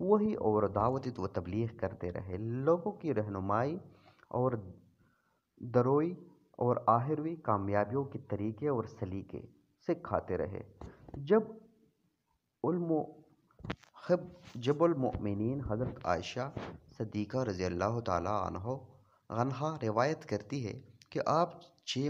وہی اور دعوت و تبلیغ کرتے رہے، لوگوں کی رہنمائی اور دروئی اور آخروی کامیابیوں کے طریقے اور سلیقے سکھاتے رہے۔ جب علم جب المؤمنین حضرت عائشہ صدیقہ رضی اللہ تعالیٰ عنہا روایت کرتی ہے کہ آپ 6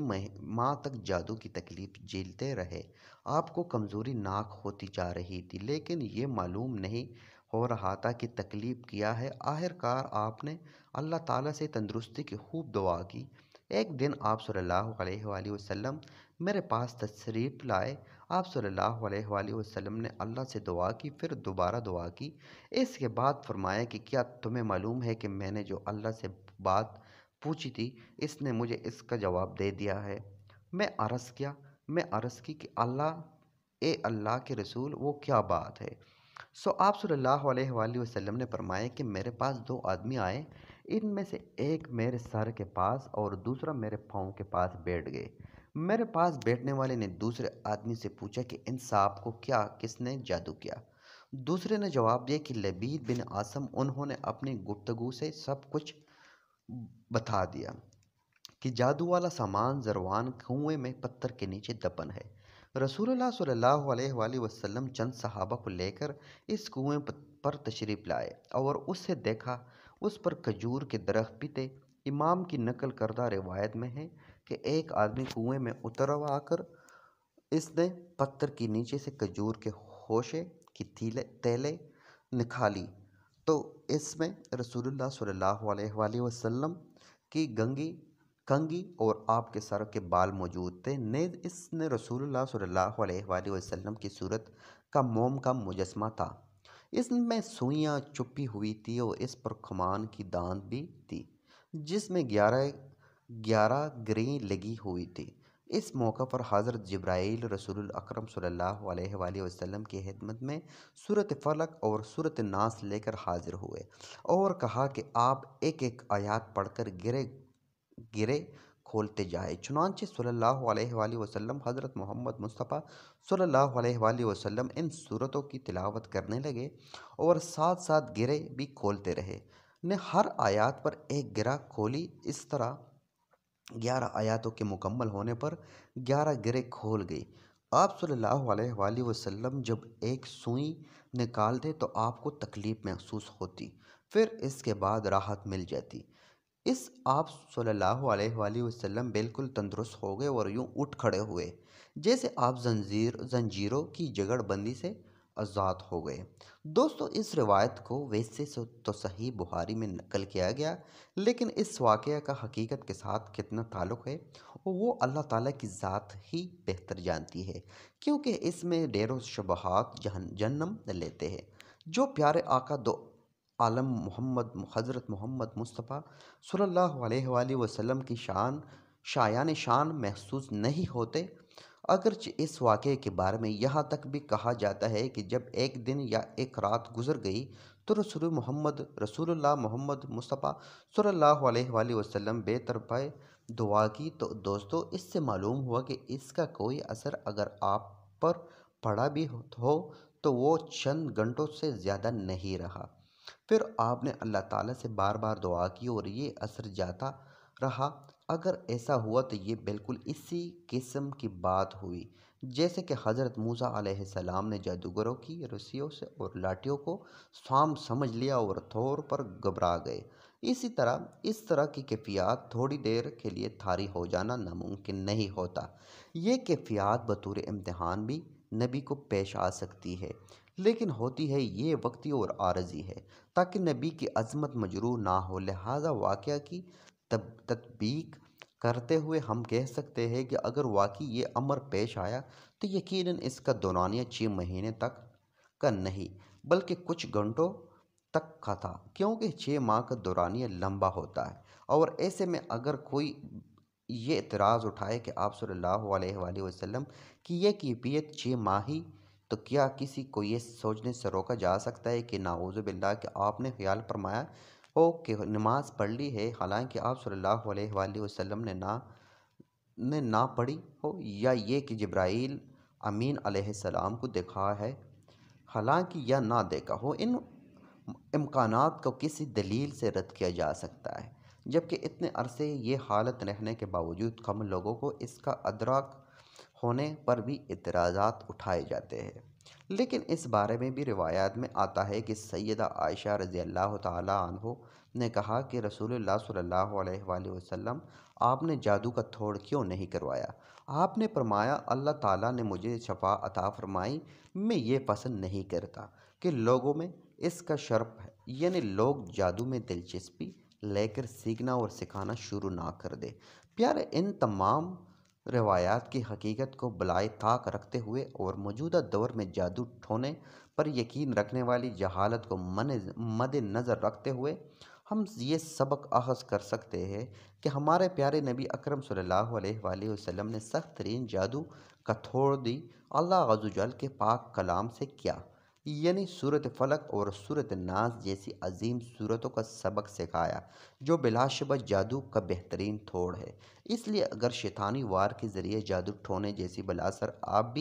ماہ تک جادو کی تکلیف جھیلتے رہے۔ آپ کو کمزوری ناک ہوتی جا رہی تھی، لیکن یہ معلوم نہیں ہو رہا تھا کہ تکلیف کیا ہے۔ آخر کار آپ نے اللہ تعالیٰ سے تندرستی کی خوب دعا کی۔ ایک دن آپ صلی اللہ علیہ وآلہ وسلم میرے پاس تشریف لائے۔ آپ صلی اللہ علیہ وآلہ وسلم نے اللہ سے دعا کی، پھر دوبارہ دعا کی۔ اس کے بعد فرمایا کہ کیا تمہیں معلوم ہے کہ میں نے جو اللہ سے بات پوچھی تھی، اس نے مجھے اس کا جواب دے دیا ہے۔ میں عرض کی کہ اے اللہ کے رسول، وہ کیا بات ہے؟ آپ صلی اللہ علیہ وآلہ وسلم نے فرمایا کہ میرے پاس 2 آدمی آئے، ان میں سے ایک میرے سر کے پاس اور دوسرا میرے پاؤں کے پاس بیٹھ گئے۔ میرے پاس بیٹھنے والے نے دوسرے آدمی سے پوچھا کہ ان سانپ کو کس نے جادو کیا؟ دوسرے نے جواب دیا کہ لبید بن عاصم، انہوں نے اپنی گفتگو سے سب کچھ بتا دیا کہ جادو والا سامان زروان کنویں میں پتھر کے نیچے دفن ہے۔ رسول اللہ صلی اللہ علیہ وآلہ وسلم چند صحابہ کو لے کر اس کنویں پر تشریف لائے اور اسے دیکھا۔ اس پر کھجور کے درخت بھی تھے۔ امام کی نقل کردہ روایت میں ہے کہ ایک آدمی کنویں میں اتروا کر اس نے پتھر کے نیچے سے کھجور کے خوشے کی تیلیں نکالی تو اس میں رسول اللہ صلی اللہ علیہ وآلہ وسلم کی کنگھی اور آپ کے سر کے بال موجود تھے۔ نیز اس نے رسول اللہ صلی اللہ علیہ وآلہ وسلم کی صورت کا موم کا مجسمہ تھا۔ اس میں سوئیاں چھپی ہوئی تھی اور اس پر کمان کی داند بھی تھی، جس میں 11 گریں لگی ہوئی تھی۔ اس موقع پر حضرت جبرائیل رسول اکرم صلی اللہ علیہ وآلہ وسلم کی خدمت میں سورۃ فلق اور سورۃ ناس لے کر حاضر ہوئے اور کہا کہ آپ ایک ایک آیات پڑھ کر گرے کھولتے جائیں۔ چنانچہ صلی اللہ علیہ وآلہ وسلم حضرت محمد مصطفیٰ صلی اللہ علیہ وآلہ وسلم ان سورتوں کی تلاوت کرنے لگے اور ساتھ ساتھ گرے بھی کھولتے رہے۔ نے ہر آیات پر ایک گرہ کھولی۔ اس طرح 11 آیاتوں کے مکمل ہونے پر 11 گریں کھول گئی۔ آپ صلی اللہ علیہ وآلہ وسلم جب ایک سوئی نکالتے تو آپ کو تکلیف محسوس ہوتی، پھر اس کے بعد راحت مل جاتی۔ آپ صلی اللہ علیہ وآلہ وسلم بالکل تندرست ہو گئے اور یوں اٹھ کھڑے ہوئے جیسے آپ زنجیروں کی جگڑ بندی سے آزاد ہو گئے۔ دوستو، اس روایت کو ویسے تو صحیح بخاری میں نقل کیا گیا، لیکن اس واقعہ کا حقیقت کے ساتھ کتنا تعلق ہے وہ اللہ تعالیٰ کی ذات ہی بہتر جانتی ہے، کیونکہ اس میں ڈھیروں شبہات جنم لیتے ہیں جو پیارے آقا دو عالم حضرت محمد مصطفیٰ صلی اللہ علیہ وآلہ وسلم کی شان محسوس نہیں ہوتے۔ اگرچہ اس واقعے کے بارے میں یہاں تک بھی کہا جاتا ہے کہ جب ایک دن یا ایک رات گزر گئی تو رسول اللہ محمد مصطفیٰ صلی اللہ علیہ وآلہ وسلم بے طرفہ دعا کی، تو دوستو اس سے معلوم ہوا کہ اس کا کوئی اثر اگر آپ پر پڑا بھی ہو تو وہ چند گھنٹوں سے زیادہ نہیں رہا۔ پھر آپ نے اللہ تعالیٰ سے بار بار دعا کی اور یہ اثر جاتا رہا۔ اگر ایسا ہوا تو یہ بالکل اسی قسم کی بات ہوئی جیسے کہ حضرت موسیٰ علیہ السلام نے جادوگروں کی رسیوں سے اور لاٹھیوں کو سانپ سمجھ لیا اور طور پر گھبرا گئے۔ اس طرح کی کیفیات تھوڑی دیر کے لیے طاری ہو جانا ناممکن نہیں ہوتا۔ یہ کیفیات بطور امتحان بھی نبی کو پیش آ سکتی ہے، لیکن ہوتی ہے یہ وقتی اور عارضی ہے تاکہ نبی کی عظمت مجروح نہ ہو۔ لہٰذا واقعہ کی تطبیق کرتے ہوئے ہم کہہ سکتے ہیں کہ اگر واقعی یہ امر پیش آیا تو یقیناً اس کا دورانیہ 6 مہینے تک کا نہیں بلکہ کچھ گھنٹوں تک کا تھا، کیونکہ 6 ماہ کا دورانیہ لمبا ہوتا ہے۔ اور ایسے میں اگر کوئی یہ اعتراض اٹھائے کہ آپ صلی اللہ علیہ وآلہ وسلم کی یہ کیفیت 6 ماہ ہی، تو کیا کسی کو یہ سوچنے سے روکا جا سکتا ہے کہ نعوذ باللہ کہ آپ نے خیال فرمایا ہو کہ نماز پڑھ لی ہے، حالانکہ آپ صلی اللہ علیہ وآلہ وسلم نے نہ پڑھی ہو، یا یہ کہ جبرائیل امین علیہ السلام کو دیکھا ہے حالانکہ یا نہ دیکھا ہو؟ ان امکانات کو کسی دلیل سے رد کیا جا سکتا ہے، جبکہ اتنے عرصے یہ حالت رہنے کے باوجود کم لوگوں کو اس کا ادراک ہونے پر بھی اعتراضات اٹھائے جاتے ہیں۔ لیکن اس بارے میں بھی روایات میں آتا ہے کہ سیدہ عائشہ رضی اللہ تعالیٰ عنہ نے کہا کہ رسول اللہ صلی اللہ علیہ وآلہ وسلم آپ نے جادو کا تھوڑ کیوں نہیں کروایا؟ آپ نے فرمایا اللہ تعالیٰ نے مجھے شفا عطا فرمائی، میں یہ پسند نہیں کرتا کہ لوگوں میں اس کا شرف ہے، یعنی لوگ جادو میں دلچسپی لے کر سیکھنا اور سکھانا شروع نہ کر دے۔ پیارے، ان تمام روایات کی حقیقت کو بالائے طاق رکھتے ہوئے اور موجودہ دور میں جادو ٹونے پر یقین رکھنے والی جہالت کو مد نظر رکھتے ہوئے ہم یہ سبق اخذ کر سکتے ہیں کہ ہمارے پیارے نبی اکرم صلی اللہ علیہ وآلہ وسلم نے سخت ترین جادو کا تھوڑ دی اللہ عز و جل کے پاک کلام سے کیا، یعنی سورۃ فلق اور سورۃ ناس جیسی عظیم سورتوں کا سبق سکھایا، جو بلا شبہ جادو کا بہترین تھوڑ ہے۔ اس لیے اگر شیطانی وار کے ذریعے جادو ٹونے جیسی بلاثر آپ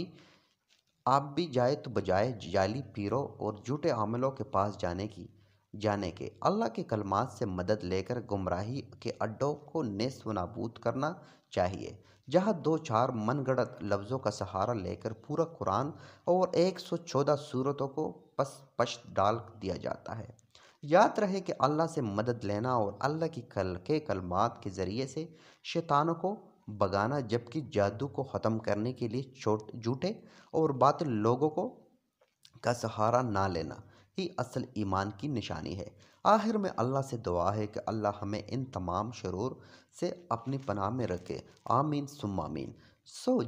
بھی جائے تو بجائے جعلی پیروں اور جھوٹے عاملوں کے پاس جانے کے اللہ کے کلمات سے مدد لے کر گمراہی کے اڈوں کو نیست و نابود کرنا چاہیے، جہاں 2-4 من گھڑت لفظوں کا سہارا لے کر پورا قرآن اور 114 سورتوں کو پش ڈال دیا جاتا ہے۔ یاد رہے کہ اللہ سے مدد لینا اور اللہ کے کلمات کے ذریعے سے شیطانوں کو بگانا، جبکہ جادو کو ختم کرنے کے لیے جھوٹے اور باطل لوگوں کا سہارا نہ لینا ہی اصل ایمان کی نشانی ہے۔ آخر میں اللہ سے دعا ہے کہ اللہ ہمیں ان تمام شرور سے اپنی پناہ میں رکھے، آمین ثم آمین۔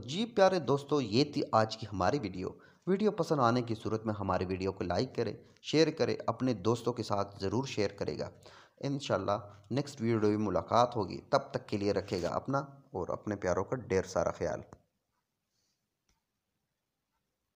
جی پیارے دوستو، یہ تھی آج کی ہماری ویڈیو پسند آنے کی صورت میں ہماری ویڈیو کو لائک کریں، شیئر کریں، اپنے دوستوں کے ساتھ ضرور شیئر کرے گا۔ انشاءاللہ نیکسٹ ویڈیو میں ملاقات ہوگی، تب تک کے لیے رکھے گا اپنا اور اپنے پیاروں کا ڈھیر سارا خیال۔